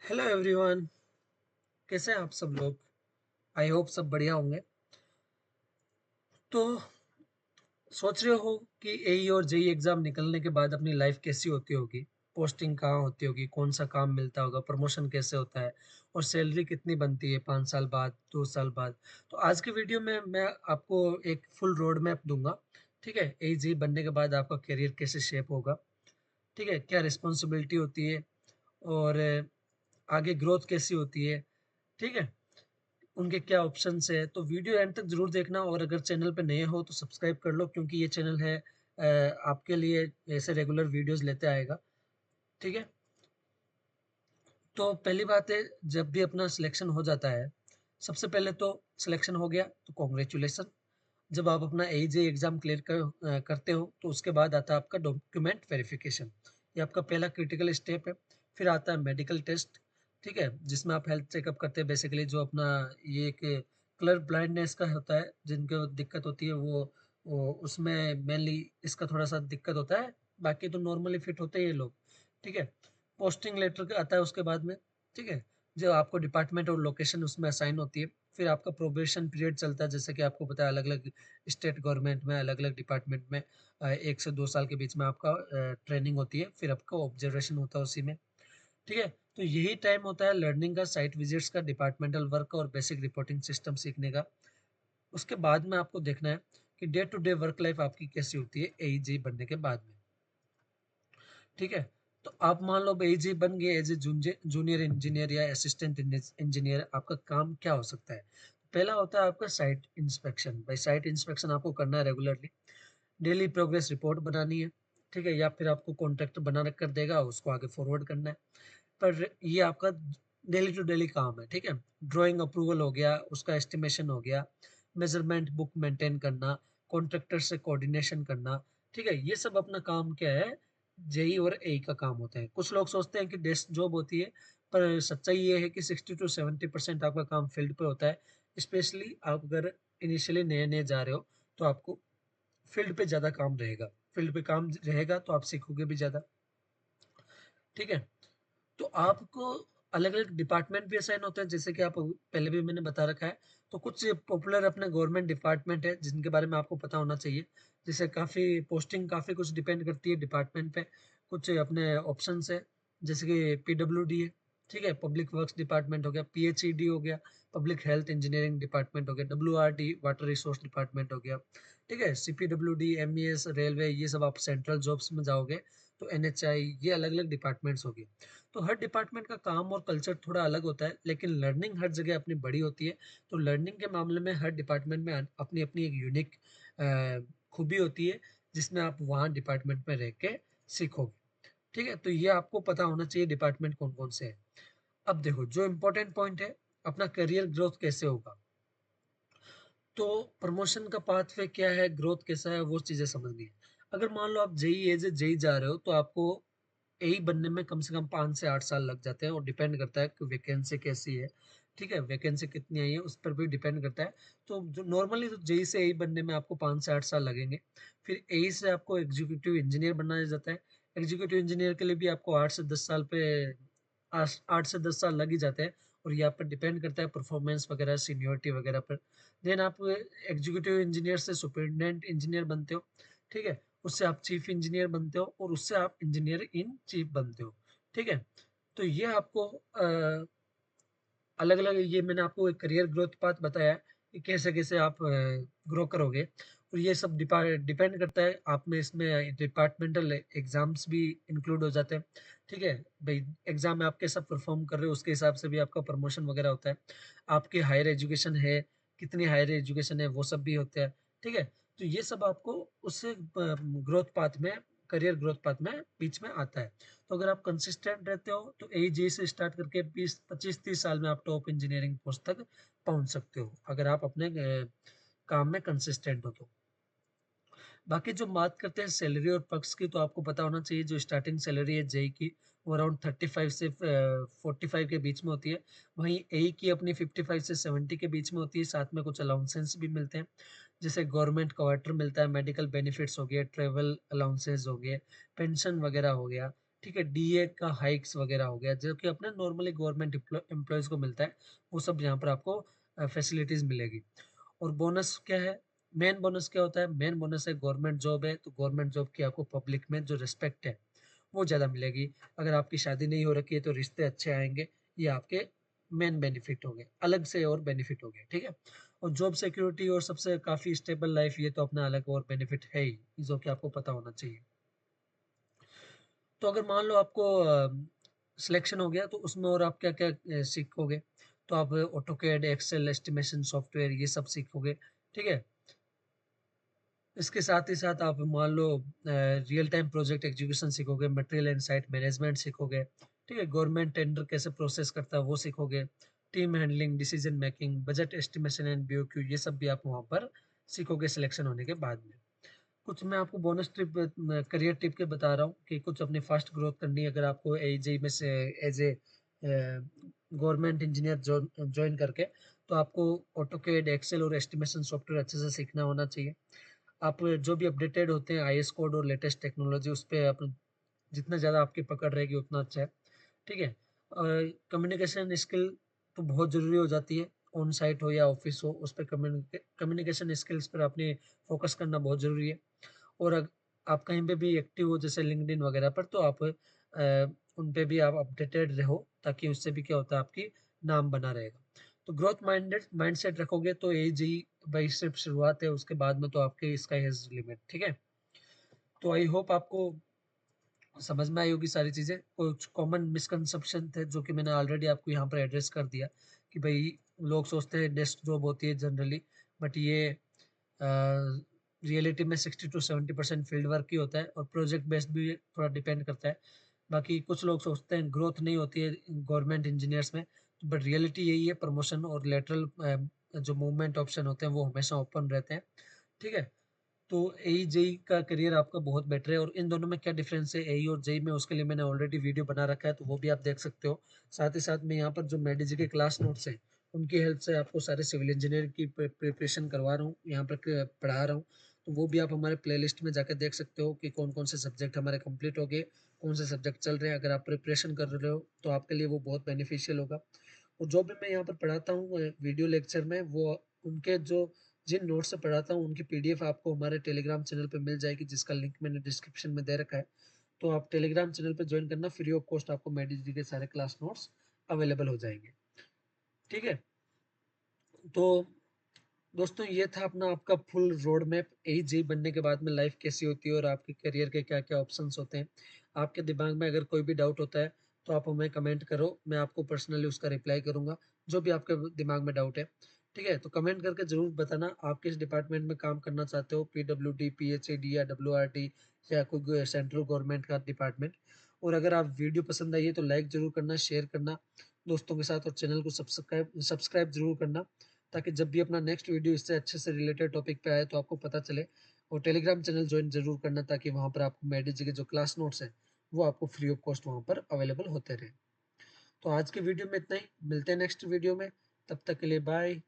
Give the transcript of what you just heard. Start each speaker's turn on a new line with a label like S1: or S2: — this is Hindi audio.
S1: Hello everyone. कैसे हैं आप सब लोग? आई होप सब बढ़िया होंगे। तो सोच रहे हो कि एई और जेई एग्जाम निकलने के बाद अपनी लाइफ कैसी होती होगी, पोस्टिंग कहाँ होती होगी, कौन सा काम मिलता होगा, प्रमोशन कैसे होता है और सैलरी कितनी बनती है 5 साल बाद, 2 साल बाद। तो आज की वीडियो में मैं आपको एक फुल रोड मैप दूंगा। ठीक है, एई जेई बनने के बाद आपका करियर कैसे शेप होगा, ठीक है, क्या रिस्पॉन्सिबिलिटी होती है और आगे ग्रोथ कैसी होती है, ठीक है, उनके क्या ऑप्शंस है। तो वीडियो एंड तक जरूर देखना और अगर चैनल पे नए हो तो सब्सक्राइब कर लो, क्योंकि ये चैनल है आपके लिए ऐसे रेगुलर वीडियोस लेते आएगा। ठीक है, तो पहली बात है, जब भी अपना सिलेक्शन हो जाता है, सबसे पहले तो सिलेक्शन हो गया तो कॉन्ग्रेचुलेसन। जब आप अपना एजे एग्जाम क्लियर करते हो तो उसके बाद आता है आपका डॉक्यूमेंट वेरिफिकेशन। ये आपका पहला क्रिटिकल स्टेप है। फिर आता है मेडिकल टेस्ट, ठीक है, जिसमें आप हेल्थ चेकअप करते हैं। बेसिकली जो अपना ये एक कलर ब्लाइंडनेस का होता है, जिनको दिक्कत होती है वो उसमें मेनली इसका थोड़ा सा दिक्कत होता है। बाकी तो नॉर्मली फिट होते हैं ये लोग। ठीक है, पोस्टिंग लेटर आता है उसके बाद में। ठीक है, जो आपको डिपार्टमेंट और लोकेशन उसमें असाइन होती है। फिर आपका प्रोबेशन पीरियड चलता है, जैसे कि आपको पता है अलग अलग स्टेट गवर्नमेंट में, अलग अलग डिपार्टमेंट में 1 से 2 साल के बीच में आपका ट्रेनिंग होती है। फिर आपका ऑब्जर्वेशन होता है उसी में। ठीक है, तो यही टाइम होता है लर्निंग का, साइट विजिट्स का, डिपार्टमेंटल वर्क और बेसिक रिपोर्टिंग सिस्टम सीखने का। उसके बाद में आपको देखना है कि day to day work life आपकी कैसी होती है एईजी बनने के बाद में। ठीक है, तो आप मान लो एजी बन गए एज ए जूनियर इंजीनियर या असिस्टेंट इंजीनियर। आपका काम क्या हो सकता है? पहला होता है आपका साइट इंस्पेक्शन। भाई साइट इंस्पेक्शन आपको करना है रेगुलरली। डेली प्रोग्रेस रिपोर्ट बनानी है। ठीक है, या फिर आपको कॉन्ट्रैक्टर बना कर देगा, उसको आगे फॉरवर्ड करना है। पर ये आपका डेली टू डेली काम है। ठीक है, ड्राइंग अप्रूवल हो गया, उसका एस्टिमेशन हो गया, मेजरमेंट बुक मेंटेन करना, कॉन्ट्रैक्टर से कोऑर्डिनेशन करना। ठीक है, ये सब अपना काम क्या है, जेई और एई का काम होता है। कुछ लोग सोचते हैं कि डेस्क जॉब होती है, पर सच्चाई ये है कि 60 to 70% आपका काम फील्ड पे होता है। स्पेशली आप अगर इनिशियली नए नए जा रहे हो तो आपको फील्ड पे ज़्यादा काम रहेगा। फील्ड पे काम रहेगा तो आप सीखोगे भी ज़्यादा। ठीक है, तो आपको अलग अलग डिपार्टमेंट भी असाइन होते हैं, जैसे कि आप पहले भी मैंने बता रखा है। तो कुछ पॉपुलर अपने गवर्नमेंट डिपार्टमेंट है जिनके बारे में आपको पता होना चाहिए। जैसे काफ़ी पोस्टिंग काफ़ी कुछ डिपेंड करती है डिपार्टमेंट पे। कुछ अपने ऑप्शंस है, जैसे कि पीडब्ल्यूडी है। ठीक है, पब्लिक वर्क्स डिपार्टमेंट हो गया, पीएचईडी हो गया, पब्लिक हेल्थ इंजीनियरिंग डिपार्टमेंट हो गया, डब्ल्यूआरडी वाटर रिसोर्स डिपार्टमेंट हो गया। ठीक है, सीपीडब्ल्यूडी, एमईएस, रेलवे, ये सब आप सेंट्रल जॉब्स में जाओगे तो एनएचआई, ये अलग अलग डिपार्टमेंट्स हो गए। तो हर डिपार्टमेंट का काम और कल्चर थोड़ा अलग होता है, लेकिन लर्निंग हर जगह अपनी बड़ी होती है। तो लर्निंग के मामले में हर डिपार्टमेंट में अपनी अपनी एक यूनिक खूबी होती है, जिसमें आप वहाँ डिपार्टमेंट में रह के सीखोगे। ठीक है, तो ये आपको पता होना चाहिए डिपार्टमेंट कौन कौन से है। अब देखो, जो इम्पोर्टेंट पॉइंट है, अपना करियर ग्रोथ कैसे होगा। तो प्रमोशन का पाथवे क्या है, ग्रोथ कैसा है, वो चीज़ें समझनी है। अगर मान लो आप जेई एज ए जेई जा रहे हो तो आपको यही बनने में कम से कम 5 से 8 साल लग जाते हैं, और डिपेंड करता है कि वैकेंसी कैसी है। ठीक है, वैकेंसी कितनी आई है उस पर भी डिपेंड करता है। तो जो नॉर्मली तो जेई से यही बनने में आपको 5 से 8 साल लगेंगे। फिर यही से आपको एग्जीक्यूटिव इंजीनियर बनाया जाता है। एग्जीक्यूटिव इंजीनियर के लिए भी आपको 8 से 10 साल पे 8 से 10 साल लग ही जाते हैं। और ये आप पर डिपेंड करता है परफॉर्मेंस वगैरह, सीनियोरिटी वगैरह पर। देन आप एग्जीक्यूटिव इंजीनियर से सुपरिटेंडेंट इंजीनियर बनते हो। ठीक है, उससे आप चीफ इंजीनियर बनते हो और उससे आप इंजीनियर इन चीफ बनते हो। ठीक है, तो ये आपको अलग अलग, ये मैंने आपको एक करियर ग्रोथ पाथ बताया है कि कैसे कैसे आप ग्रो करोगे। और ये सब डिपेंड करता है आप में, इसमें डिपार्टमेंटल एग्जाम्स भी इंक्लूड हो जाते हैं। ठीक है भाई, एग्जाम में आप कैसा परफॉर्म कर रहे हो उसके हिसाब से भी आपका प्रमोशन वगैरह होता है। आपकी हायर एजुकेशन है, कितनी हायर एजुकेशन है, वो सब भी होते हैं। ठीक है, तो ये सब आपको उससे ग्रोथ पाथ में, करियर ग्रोथ पाथ में बीच में आता है। तो अगर आप कंसिस्टेंट रहते हो तो एजे से स्टार्ट करके 20 25 30 साल में आप टॉप इंजीनियरिंग पोस्ट तक पहुंच सकते हो, अगर आप अपने काम में कंसिस्टेंट हो तो। बाकी जो बात करते हैं सैलरी और पर्क्स की, तो आपको पता होना चाहिए जो स्टार्टिंग सैलरी है जेई की, वो अराउंड 35 से 45 के बीच में होती है। वहीं एई की अपनी 55 से 70 के बीच में होती है। साथ में कुछ अलाउंसेंस भी मिलते हैं, जैसे गवर्नमेंट क्वार्टर मिलता है, मेडिकल बेनिफिट्स हो गए, ट्रेवल अलाउंसेस हो गए, पेंशन वगैरह हो गया। ठीक है, डीए का हाइक्स वगैरह हो गया, जो कि अपने नॉर्मली गवर्नमेंट एम्प्लॉयज़ को मिलता है, वो सब यहाँ पर आपको फैसिलिटीज़ मिलेगी। और बोनस क्या है? मेन बोनस क्या होता है? मेन बोनस है गवर्नमेंट जॉब है, तो गवर्नमेंट जॉब की आपको पब्लिक में जो रिस्पेक्ट है, वो ज़्यादा मिलेगी। अगर आपकी शादी नहीं हो रखी है, तो रिश्ते अच्छे आएँगे, ये आपके मेन बेनिफिट हो गए, अलग से और बेनिफिट हो गए, ठीक है? और जॉब सिक्योरिटी और सबसे काफ़ी स्टेबल लाइफ़, ये तो अपना अलग और बेनिफिट है ही, जो कि आपको पता होना चाहिए। तो अगर मान लो आपको सिलेक्शन हो गया, तो उसमें और आप क्या-क्या सीखोगे? तो आप ऑटोकैड, एक्सेल, एस्टिमेशन सॉफ्टवेयर ये सब सीखोगे, ठीक है? इसके साथ ही साथ आप मान लो रियल टाइम प्रोजेक्ट एग्जीक्यूशन सीखोगे, मटेरियल एंड साइट मैनेजमेंट सीखोगे, ठीक है? गवर्नमेंट टेंडर कैसे प्रोसेस करता है वो सीखोगे, team handling, decision making, budget estimation and BOQ, ये सब भी आप वहाँ पर सीखोगे सिलेक्शन होने के बाद में। कुछ मैं आपको बोनस टिप करियर टिप के बता रहा हूँ कि कुछ अपनी फास्ट ग्रोथ करनी है अगर आपको एजेई में से as a government engineer join करके, तो आपको ऑटोकैड, एक्सेल और एस्टिमेशन सॉफ्टवेयर अच्छे से सीखना होना चाहिए। आप जो भी अपडेटेड होते हैं आईएस कोड और लेटेस्ट टेक्नोलॉजी, उस पे आप जितना ज़्यादा आपकी पकड़ रहेगी उतना अच्छा है, ठीक है? कम्युनिकेशन स्किल तो बहुत ज़रूरी हो जाती है, ऑन साइट हो या ऑफिस हो, उस पे कम्युनिकेशन स्किल्स पर अपनी फोकस करना बहुत ज़रूरी है। और आप कहीं पे भी एक्टिव हो जैसे लिंक्डइन वगैरह पर, तो आप उन पे भी आप अपडेटेड रहो, ताकि उससे भी क्या होता है, आपकी नाम बना रहेगा। तो ग्रोथ माइंडेड माइंडसेट रखोगे तो एजी भाई सिर्फ शुरुआत है, उसके बाद में तो आपके स्काई हैज लिमिट, ठीक है? तो आई होप आपको समझ में आई होगी सारी चीज़ें। कुछ कॉमन मिसकंसेप्शन थे जो कि मैंने ऑलरेडी आपको यहाँ पर एड्रेस कर दिया, कि भाई लोग सोचते हैं डेस्क जॉब होती है जनरली, बट ये रियलिटी में 60 टू 70% फील्ड वर्क ही होता है, और प्रोजेक्ट बेस्ड भी थोड़ा डिपेंड करता है। बाकी कुछ लोग सोचते हैं ग्रोथ नहीं होती है गवर्नमेंट इंजीनियर्स में, बट रियलिटी यही है, प्रमोशन और लेटरल जो मूवमेंट ऑप्शन होते हैं वो हमेशा ओपन रहते हैं, ठीक है? तो एई जेई का करियर आपका बहुत बेटर है, और इन दोनों में क्या डिफरेंस है एई और जेई में, उसके लिए मैंने ऑलरेडी वीडियो बना रखा है, तो वो भी आप देख सकते हो। साथ ही साथ मैं यहाँ पर जो मेडिजी के क्लास नोट्स हैं, उनकी हेल्प से आपको सारे सिविल इंजीनियर की प्रिपरेशन करवा रहा हूँ, यहाँ पर पढ़ा रहा हूँ। तो वो भी आप हमारे प्लेलिस्ट में जाकर देख सकते हो कि कौन कौन से सब्जेक्ट हमारे कंप्लीट हो गए, कौन से सब्जेक्ट चल रहे हैं। अगर आप प्रिपरेशन कर रहे हो तो आपके लिए वो बहुत बेनिफिशियल होगा। और जो भी मैं यहाँ पर पढ़ाता हूँ वीडियो लेक्चर में, वो उनके जो जिन नोट्स से पढ़ाता हूँ उनकी पीडीएफ आपको हमारे टेलीग्राम चैनल पे मिल जाएगी, जिसका लिंक मैंने डिस्क्रिप्शन में दे रखा है। तो आप टेलीग्राम चैनल पे ज्वाइन करना, फ्री ऑफ कॉस्ट आपको मेडिजी के सारे क्लास नोट्स अवेलेबल हो जाएंगे, ठीक है? तो दोस्तों ये था अपना आपका फुल रोड मैप, एई बनने के बाद में लाइफ कैसी होती है और आपके करियर के क्या क्या ऑप्शंस होते हैं। आपके दिमाग में अगर कोई भी डाउट होता है, तो आप हमें कमेंट करो, मैं आपको पर्सनली उसका रिप्लाई करूंगा, जो भी आपके दिमाग में डाउट है, ठीक है? तो कमेंट करके जरूर बताना आप किस डिपार्टमेंट में काम करना चाहते हो, पीडब्ल्यूडी, पीएचईडी या डब्ल्यूआरडी, या कोई सेंट्रल गवर्नमेंट का डिपार्टमेंट। और अगर आप वीडियो पसंद आई है तो लाइक जरूर करना, शेयर करना दोस्तों के साथ, और चैनल को सब्सक्राइब सब्सक्राइब जरूर करना, ताकि जब भी अपना नेक्स्ट वीडियो इससे अच्छे से रिलेटेड टॉपिक पे आए तो आपको पता चले। और टेलीग्राम चैनल ज्वाइन जरूर करना, ताकि वहाँ पर आपको मेडिजी के जो क्लास नोट्स हैं वो आपको फ्री ऑफ कॉस्ट वहाँ पर अवेलेबल होते रहे। तो आज की वीडियो में इतना ही, मिलते हैं नेक्स्ट वीडियो में, तब तक के लिए बाय।